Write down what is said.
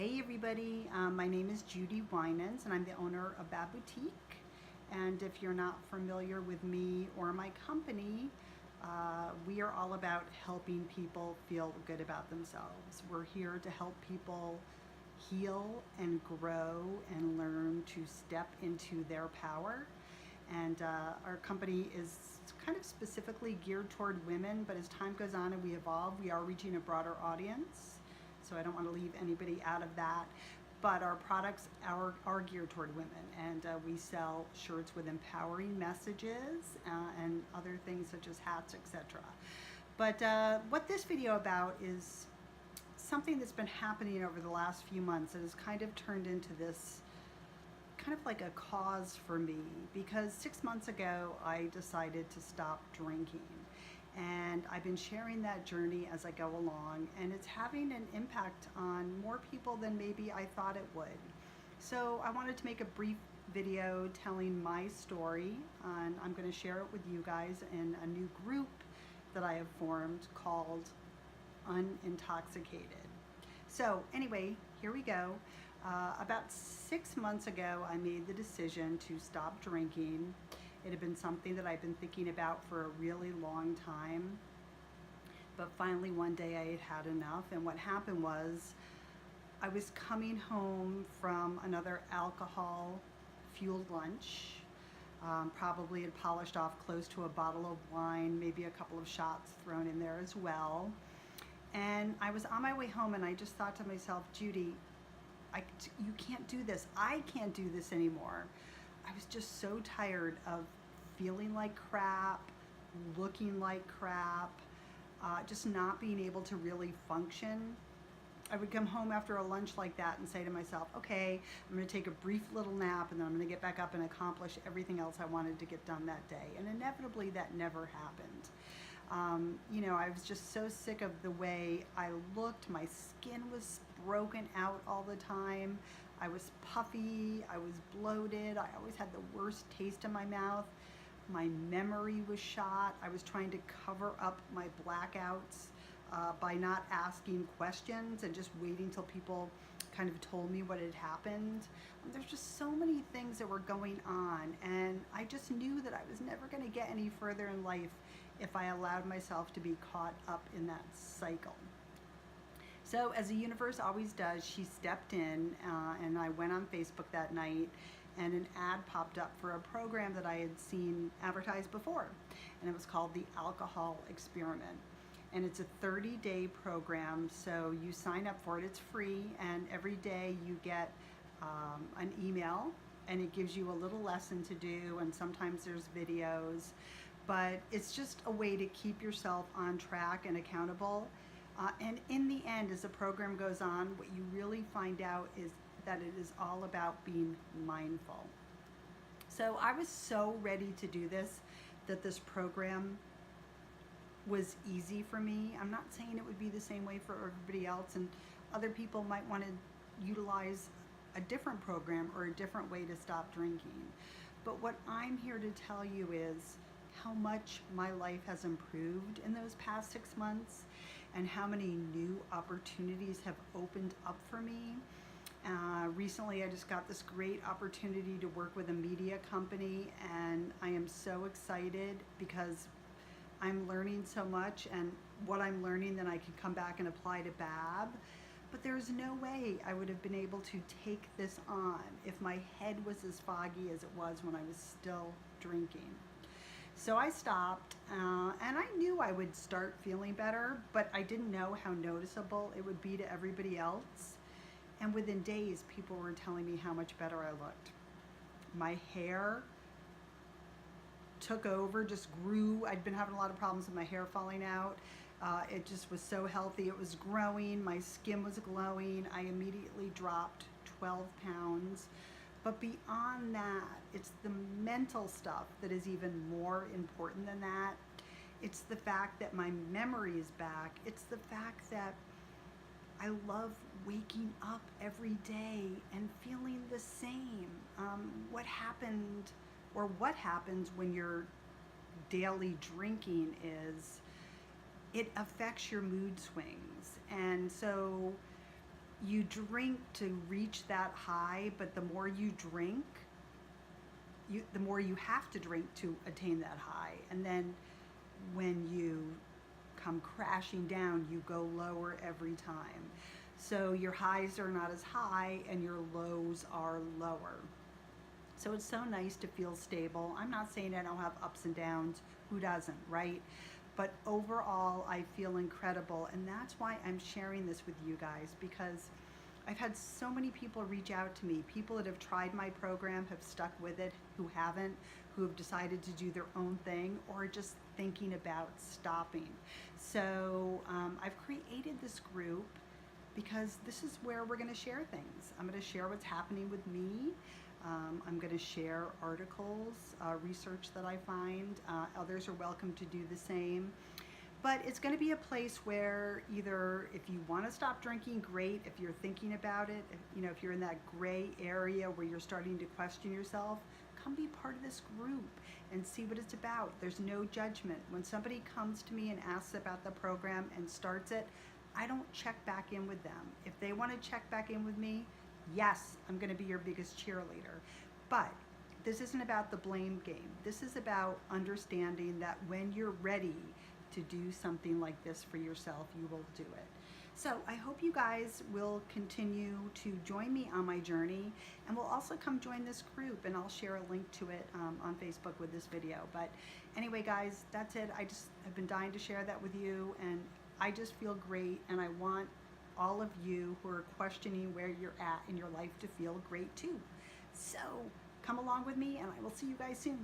Hey everybody, my name is Judy Winans and I'm the owner of Bad Boutique. And if you're not familiar with me or my company, we are all about helping people feel good about themselves. We're here to help people heal and grow and learn to step into their power. And our company is kind of specifically geared toward women, but as time goes on and we evolve, we are reaching a broader audience. So I don't want to leave anybody out of that. But our products are geared toward women, and we sell shirts with empowering messages and other things such as hats, etc. But what this video about is something that's been happening over the last few months that has kind of turned into this kind of like a cause for me, because 6 months ago I decided to stop drinking. And I've been sharing that journey as I go along, and it's having an impact on more people than maybe I thought it would. So I wanted to make a brief video telling my story, and I'm going to share it with you guys in a new group that I have formed called Unintoxicated. So anyway, here we go. About 6 months ago, I made the decision to stop drinking. It had been something that I've been thinking about for a really long time. But finally one day I had had enough, and what happened was I was coming home from another alcohol-fueled lunch. Probably had polished off close to a bottle of wine, maybe a couple of shots thrown in there as well. And I was on my way home and I just thought to myself, Judy, you can't do this. I can't do this anymore. I was just so tired of feeling like crap, looking like crap, just not being able to really function. I would come home after a lunch like that and say to myself, okay, I'm going to take a brief little nap and then I'm going to get back up and accomplish everything else I wanted to get done that day. And inevitably that never happened. You know, I was just so sick of the way I looked. My skin was broken out all the time. I was puffy, I was bloated, I always had the worst taste in my mouth. My memory was shot. I was trying to cover up my blackouts by not asking questions and just waiting till people kind of told me what had happened. There's just so many things that were going on, and I just knew that I was never going to get any further in life if I allowed myself to be caught up in that cycle. So as the universe always does, she stepped in and I went on Facebook that night and an ad popped up for a program that I had seen advertised before, and it was called the Alcohol Experiment. And it's a 30-day program, so you sign up for it, it's free, and every day you get an email and it gives you a little lesson to do, and sometimes there's videos, but it's just a way to keep yourself on track and accountable. And in the end, as the program goes on, what you really find out is that it is all about being mindful. So I was so ready to do this that this program was easy for me. I'm not saying it would be the same way for everybody else, and other people might want to utilize a different program or a different way to stop drinking. But what I'm here to tell you is how much my life has improved in those past 6 months, and how many new opportunities have opened up for me. Recently I just got this great opportunity to work with a media company, and I am so excited because I'm learning so much, and what I'm learning then I can come back and apply to BAB. But there's no way I would have been able to take this on if my head was as foggy as it was when I was still drinking. So I stopped, and I knew I would start feeling better, but I didn't know how noticeable it would be to everybody else. And within days, people were telling me how much better I looked. My hair took over, just grew. I'd been having a lot of problems with my hair falling out. It just was so healthy. It was growing. My skin was glowing. I immediately dropped 12 pounds. But beyond that, it's the mental stuff that is even more important than that. It's the fact that my memory is back. It's the fact that I love waking up every day and feeling the same. What happens when you're daily drinking is it affects your mood swings. And so you drink to reach that high, but the more you drink, the more you have to drink to attain that high. And then when you come crashing down, you go lower every time. So your highs are not as high and your lows are lower. So it's so nice to feel stable. I'm not saying I don't have ups and downs. Who doesn't, right? But overall, I feel incredible. And that's why I'm sharing this with you guys, because I've had so many people reach out to me. People that have tried my program, have stuck with it, who haven't, who have decided to do their own thing, or just thinking about stopping. So I've created this group because this is where we're going to share things. I'm going to share what's happening with me. I'm going to share articles, research that I find. Others are welcome to do the same. But it's going to be a place where either if you want to stop drinking, great. If you're thinking about it, if you're in that gray area where you're starting to question yourself, come be part of this group and see what it's about. There's no judgment. When somebody comes to me and asks about the program and starts it, I don't check back in with them. If they want to check back in with me, yes, I'm going to be your biggest cheerleader. But this isn't about the blame game. This is about understanding that when you're ready to do something like this for yourself, you will do it. So I hope you guys will continue to join me on my journey, and will also come join this group, and I'll share a link to it on Facebook with this video. But anyway, guys, that's it. I just have been dying to share that with you, and I just feel great, and I want all of you who are questioning where you're at in your life to feel great too. So come along with me, and I will see you guys soon.